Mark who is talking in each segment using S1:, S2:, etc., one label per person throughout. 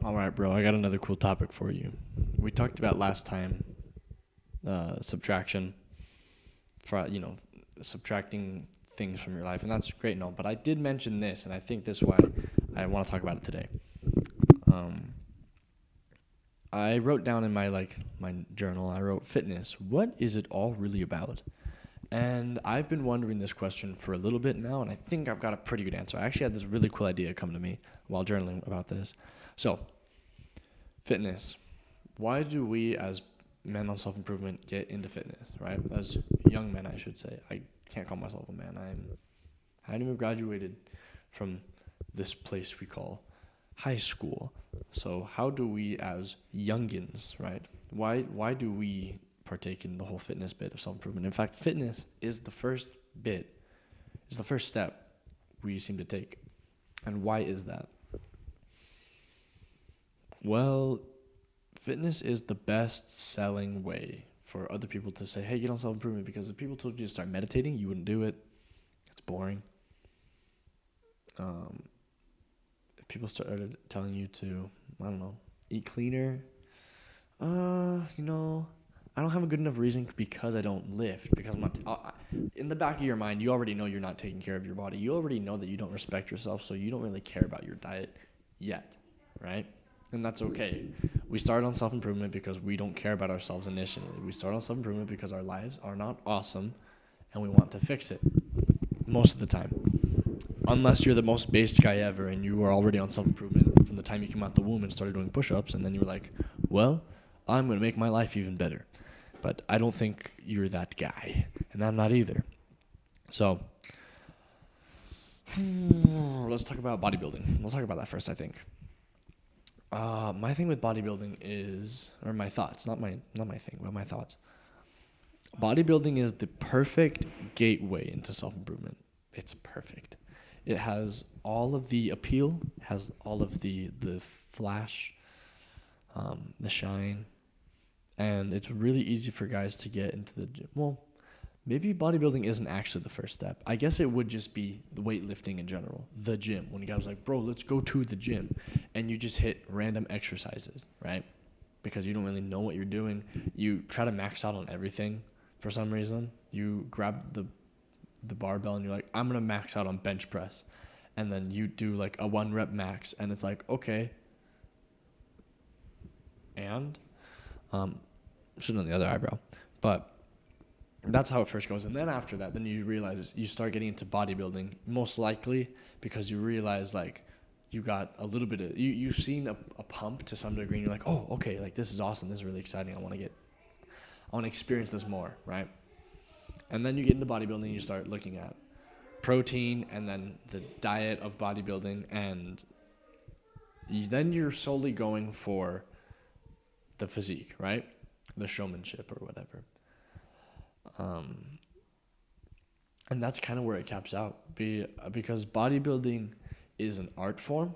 S1: All right, bro. I got another cool topic for you. We talked about last time subtraction, for subtracting things from your life, and that's great and all. But I did mention this, and I think this is why I want to talk about it today. Um, I wrote down in my journal. I wrote fitness. What is it all really about? And I've been wondering this question for a little bit now, and I think I've got a pretty good answer. I actually had this really cool idea come to me while journaling about this. So, fitness. Why do we as men on self-improvement get into fitness, right? As young men, I should say. I can't call myself a man. I hadn't even graduated from this place we call high school. So how do we as youngins, right? Why do we partake in the whole fitness bit of self-improvement? In fact, fitness is the first step we seem to take. And why is that? Well, fitness is the best-selling way for other people to say, hey, get on self-improvement, because if people told you to start meditating, you wouldn't do it. It's boring. If people started telling you to, I don't know, eat cleaner, I don't have a good enough reason because I don't lift, because I'm not, in the back of your mind, you already know you're not taking care of your body. You already know that you don't respect yourself, so you don't really care about your diet yet, right? And that's okay. We start on self-improvement because we don't care about ourselves initially. We start on self-improvement because our lives are not awesome and we want to fix it most of the time. Unless you're the most based guy ever and you were already on self-improvement from the time you came out the womb and started doing push-ups, and then you were like, well, I'm going to make my life even better. But I don't think you're that guy, and I'm not either. So let's talk about bodybuilding. We'll talk about that first, I think. My thing with bodybuilding is, or my thoughts, not my thing, but my thoughts. Bodybuilding is the perfect gateway into self-improvement. It's perfect. It has all of the appeal, has all of the flash, the shine, and it's really easy for guys to get into the gym. Well, maybe bodybuilding isn't actually the first step. I guess it would just be the weightlifting in general, the gym. When you guys are like, bro, let's go to the gym. And you just hit random exercises, right? Because you don't really know what you're doing. You try to max out on everything for some reason. You grab the barbell and you're like, I'm going to max out on bench press. And then you do like a 1 rep max. And it's like, okay. And shouldn't on the other eyebrow. But that's how it first goes. And then after that, then you realize you start getting into bodybuilding, most likely because you realize like you got a little bit of, you've seen a pump to some degree, and you're like, oh, okay, like this is awesome. This is really exciting. I want to experience this more, right? And then you get into bodybuilding and you start looking at protein and then the diet of bodybuilding, and then you're solely going for the physique, right? The showmanship or whatever. And that's kind of where it caps out. Because bodybuilding is an art form.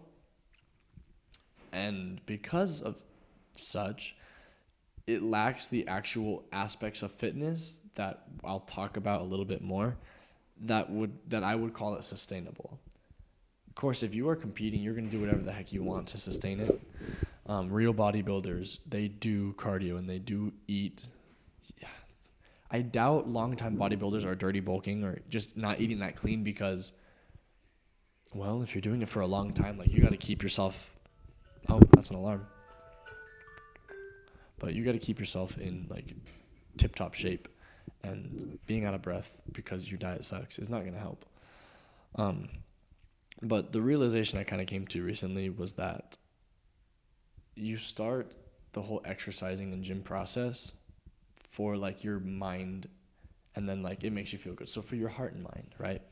S1: And because of such, it lacks the actual aspects of fitness that I'll talk about a little bit more that I would call it sustainable. Of course, if you are competing, you're going to do whatever the heck you want to sustain it. Real bodybuilders, they do cardio and they do eat. Yeah. I doubt long-time bodybuilders are dirty bulking or just not eating that clean because, well, if you're doing it for a long time, like you got to keep yourself. Oh, that's an alarm. But you got to keep yourself in like tip-top shape, and being out of breath because your diet sucks is not going to help. But the realization I kind of came to recently was that you start the whole exercising and gym process for like your mind, and then like it makes you feel good. So for your heart and mind, right?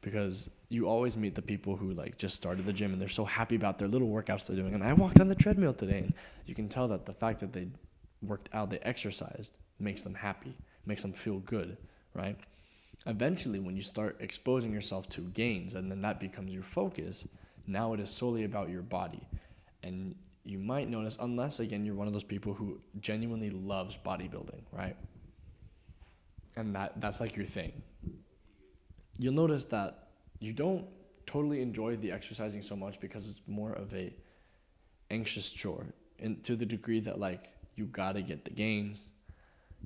S1: Because you always meet the people who like just started the gym and they're so happy about their little workouts they're doing. And I walked on the treadmill today, and you can tell that the fact that they worked out, they exercised, makes them happy, makes them feel good, right? Eventually, when you start exposing yourself to gains and then that becomes your focus, now it is solely about your body. And you might notice, unless, again, you're one of those people who genuinely loves bodybuilding, right? And that's like your thing. You'll notice that you don't totally enjoy the exercising so much because it's more of anxious chore, and to the degree that like you gotta get the gains,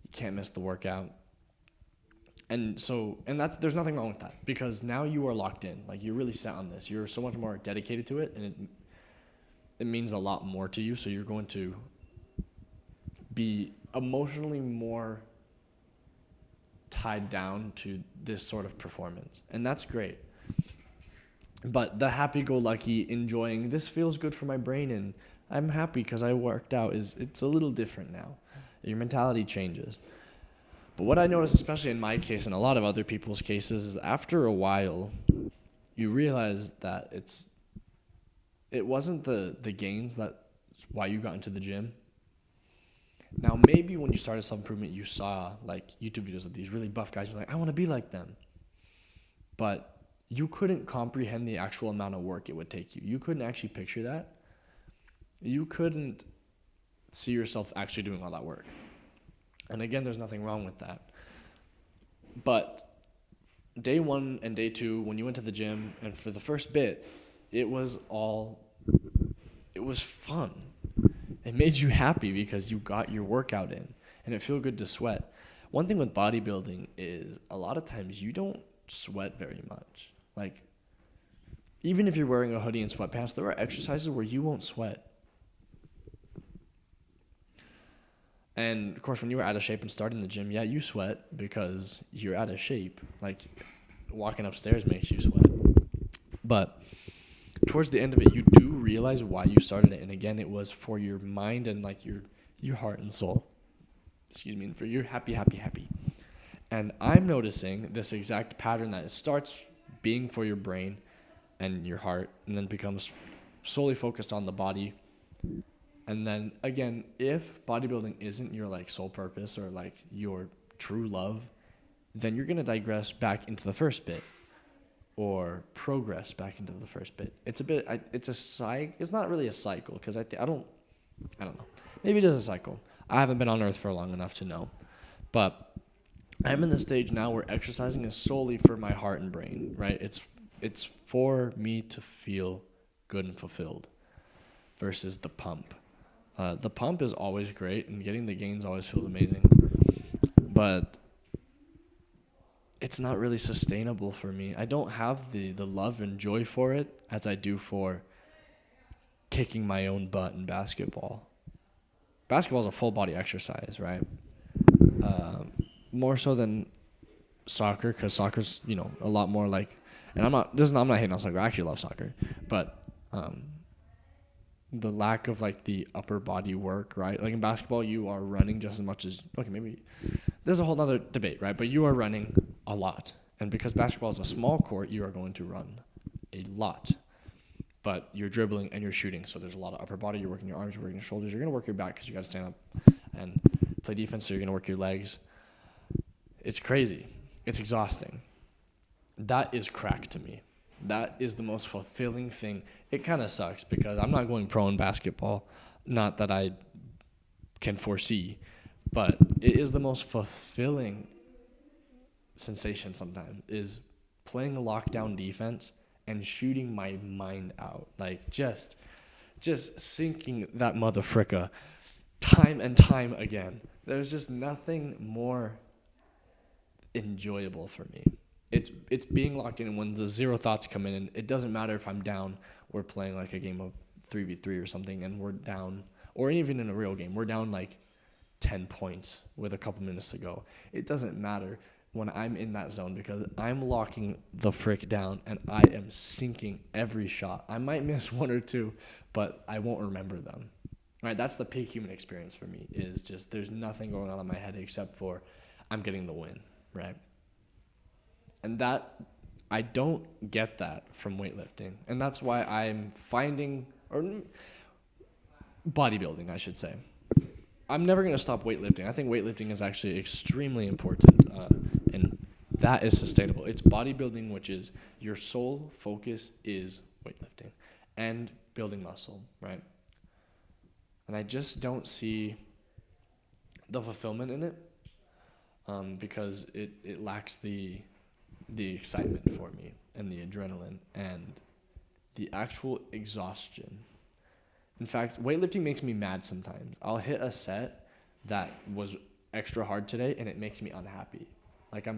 S1: you can't miss the workout. And that's there's nothing wrong with that, because now you are locked in. Like, you're really set on this. You're so much more dedicated to it, and it means a lot more to you. So you're going to be emotionally more tied down to this sort of performance, and that's great. But the happy-go-lucky, enjoying, this feels good for my brain and I'm happy because I worked out, it's a little different now. Your mentality changes. But what I noticed, especially in my case and a lot of other people's cases, is after a while, you realize that it wasn't the gains that's why you got into the gym. Now, maybe when you started self-improvement, you saw like YouTube videos of these really buff guys. You're like, I want to be like them. But you couldn't comprehend the actual amount of work it would take you. You couldn't actually picture that. You couldn't see yourself actually doing all that work. And again, there's nothing wrong with that. But day 1 and day 2, when you went to the gym, and for the first bit, it was fun. It made you happy because you got your workout in, and it felt good to sweat. One thing with bodybuilding is a lot of times you don't sweat very much. Like, even if you're wearing a hoodie and sweatpants, there are exercises where you won't sweat. And of course, when you were out of shape and starting the gym, yeah, you sweat because you're out of shape. Like, walking upstairs makes you sweat. But towards the end of it, you do realize why you started it. And again, it was for your mind and like your heart and soul. And for your happy. And I'm noticing this exact pattern that it starts being for your brain and your heart, and then becomes solely focused on the body. And then again, if bodybuilding isn't your like sole purpose or like your true love, then you're going to digress back into the first bit, or progress back into the first bit. It's not really a cycle, because I don't know. Maybe it is a cycle. I haven't been on Earth for long enough to know. But I'm in the stage now where exercising is solely for my heart and brain, right? It's for me to feel good and fulfilled versus the pump. The pump is always great, and getting the gains always feels amazing. But it's not really sustainable for me. I don't have the love and joy for it as I do for kicking my own butt in basketball. Basketball is a full body exercise, right? More so than soccer, because soccer's, a lot more like, and I'm not hating on soccer. I actually love soccer, but the lack of like the upper body work, right? Like in basketball, you are running just as much as, okay, maybe there's a whole other debate, right? But you are running a lot, and because basketball is a small court, you are going to run a lot. But you're dribbling and you're shooting, so there's a lot of upper body. You're working your arms, you're working your shoulders. You're going to work your back because you got to stand up and play defense, so you're going to work your legs. It's crazy. It's exhausting. That is crack to me. That is the most fulfilling thing. It kind of sucks because I'm not going pro in basketball. Not that I can foresee, but it is the most fulfilling sensation sometimes, is playing a lockdown defense and shooting my mind out. Like, just sinking that motherfricka time and time again. There's just nothing more enjoyable for me. It's being locked in, and when the zero thoughts come in, and it doesn't matter if I'm down, we're playing like a game of 3v3 or something, and we're down, or even in a real game, we're down like 10 points with a couple minutes to go. It doesn't matter when I'm in that zone, because I'm locking the frick down and I am sinking every shot. I might miss one or two, but I won't remember them. Right? That's the peak human experience for me, is just there's nothing going on in my head except for I'm getting the win, right? And that, I don't get that from weightlifting. And that's why I'm finding, or bodybuilding, I should say. I'm never going to stop weightlifting. I think weightlifting is actually extremely important, and that is sustainable. It's bodybuilding, which is your sole focus is weightlifting and building muscle, right? And I just don't see the fulfillment in it, because it lacks the excitement for me, and the adrenaline, and the actual exhaustion In fact, weightlifting makes me mad sometimes. I'll hit a set that was extra hard today, and it makes me unhappy. Like I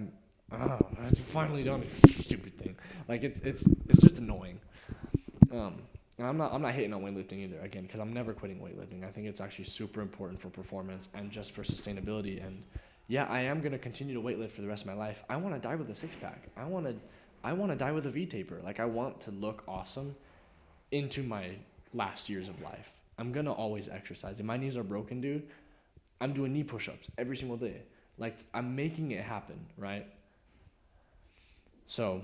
S1: finally done a stupid thing. Like it's just annoying. And I'm not hating on weightlifting either. Again, because I'm never quitting weightlifting. I think it's actually super important for performance and just for sustainability. And yeah, I am gonna continue to weightlift for the rest of my life. I want to die with a six pack. I want to die with a V taper. Like I want to look awesome into my last years of life. I'm gonna always exercise. If my knees are broken, dude, I'm doing knee push-ups every single day. Like I'm making it happen, right? So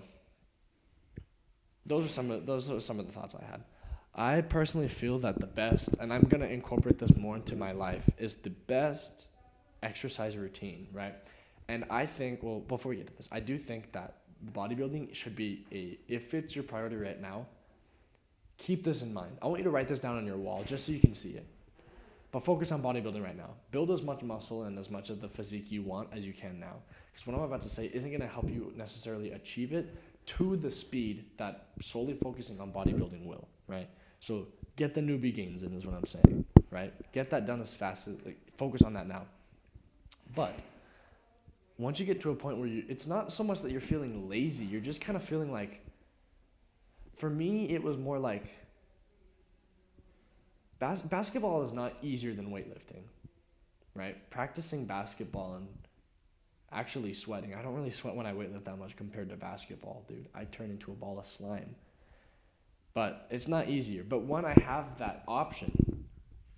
S1: those are some of the thoughts I had. I personally feel that the best, and I'm gonna incorporate this more into my life, is the best exercise routine, right? And I think, well, before we get to this, I do think that bodybuilding should be if it's your priority right now, keep this in mind. I want you to write this down on your wall just so you can see it. But focus on bodybuilding right now. Build as much muscle and as much of the physique you want as you can now. Because what I'm about to say isn't going to help you necessarily achieve it to the speed that solely focusing on bodybuilding will, right? So get the newbie gains in is what I'm saying, right? Get that done as fast as, like, focus on that now. But once you get to a point where it's not so much that you're feeling lazy, you're just kind of feeling like, for me, it was more like, basketball is not easier than weightlifting, right? Practicing basketball and actually sweating. I don't really sweat when I weightlift that much compared to basketball, dude. I turn into a ball of slime. But it's not easier. But when I have that option,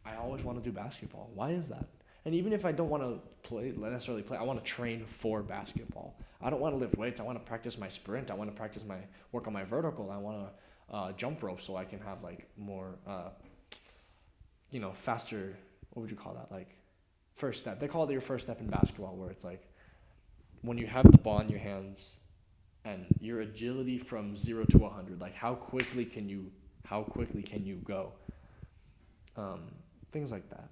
S1: I always want to do basketball. Why is that? And even if I don't want to necessarily play, I want to train for basketball. I don't want to lift weights. I want to practice my sprint. I want to work on my vertical. I want to jump rope so I can have like more faster, what would you call that? Like first step. They call it your first step in basketball, where it's like when you have the ball in your hands and your agility from 0 to 100, like how quickly can you go? Things like that.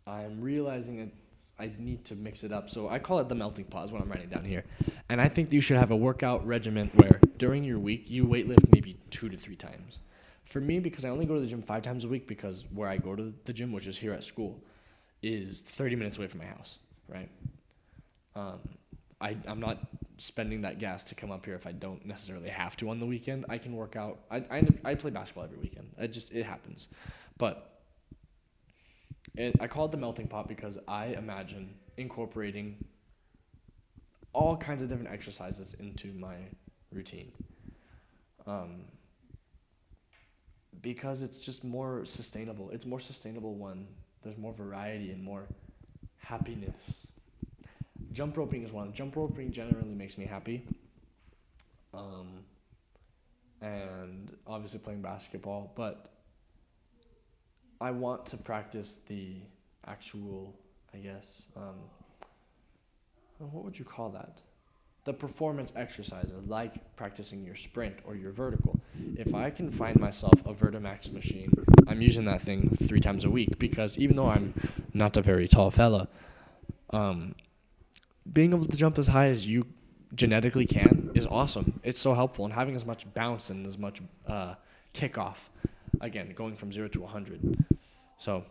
S1: I'm realizing I need to mix it up. So I call it the melting pot is what I'm writing down here. And I think that you should have a workout regimen where during your week you weightlift maybe 2 to 3 times. For me, because I only go to the gym 5 times a week, because where I go to the gym, which is here at school, is 30 minutes away from my house, right? I'm not spending that gas to come up here if I don't necessarily have to on the weekend. I can work out. I play basketball every weekend. It happens. But I call it the melting pot because I imagine incorporating all kinds of different exercises into my routine. Because it's just more sustainable. It's more sustainable when there's more variety and more happiness. Jump roping is one. Jump roping generally makes me happy. And obviously playing basketball, but I want to practice the actual, I guess, what would you call that? The performance exercises, like practicing your sprint or your vertical. If I can find myself a Vertimax machine, I'm using that thing 3 times a week, because even though I'm not a very tall fella, being able to jump as high as you genetically can is awesome. It's so helpful, and having as much bounce and as much kickoff, again, going from 0 to 100. So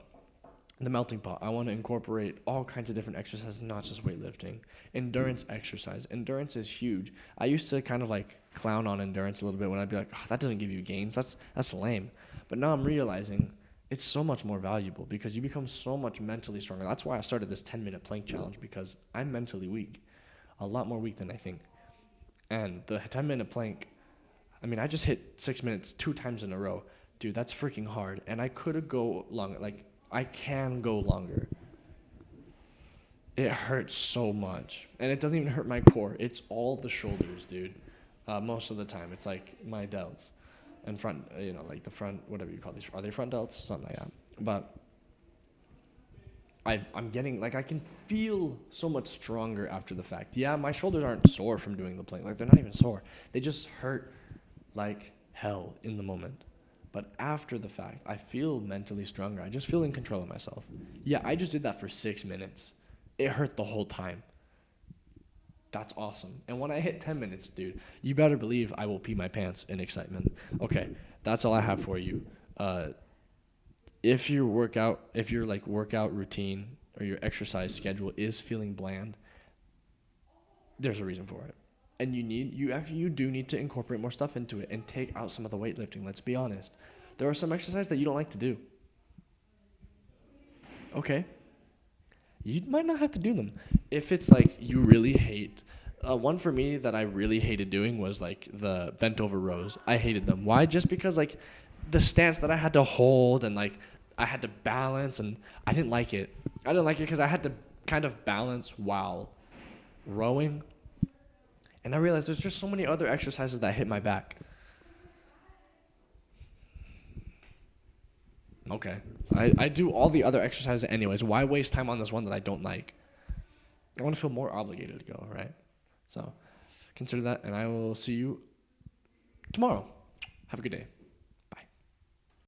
S1: the melting pot, I want to incorporate all kinds of different exercises, not just weightlifting. Endurance exercise. Endurance is huge. I used to kind of like clown on endurance a little bit when I'd be like, that doesn't give you gains. That's lame. But now I'm realizing it's so much more valuable because you become so much mentally stronger. That's why I started this 10-minute plank challenge, because I'm mentally weak, a lot more weak than I think. And the 10-minute plank, I just hit 6 minutes 2 times in a row. Dude, that's freaking hard. And I could go longer. Like, I can go longer. It hurts so much. And it doesn't even hurt my core. It's all the shoulders, dude. Most of the time. It's like my delts. And front, like the front, whatever you call these. Are they front delts? Something like that. But I'm getting, like, I can feel so much stronger after the fact. Yeah, my shoulders aren't sore from doing the plank. Like, they're not even sore. They just hurt like hell in the moment. But after the fact, I feel mentally stronger. I just feel in control of myself. Yeah, I just did that for 6 minutes. It hurt the whole time. That's awesome. And when I hit 10 minutes, dude, you better believe I will pee my pants in excitement. Okay, that's all I have for you. if your like workout routine or your exercise schedule is feeling bland, there's a reason for it. And you do need to incorporate more stuff into it and take out some of the weightlifting. Let's be honest. There are some exercises that you don't like to do. Okay. You might not have to do them. If it's like you really hate, one for me that I really hated doing was like the bent over rows. I hated them. Why? Just because like the stance that I had to hold and like I had to balance, and I didn't like it. I didn't like it because I had to kind of balance while rowing. And I realized there's just so many other exercises that hit my back. Okay. I do all the other exercises anyways. Why waste time on this one that I don't like? I want to feel more obligated to go, right? So consider that, and I will see you tomorrow. Have a good day.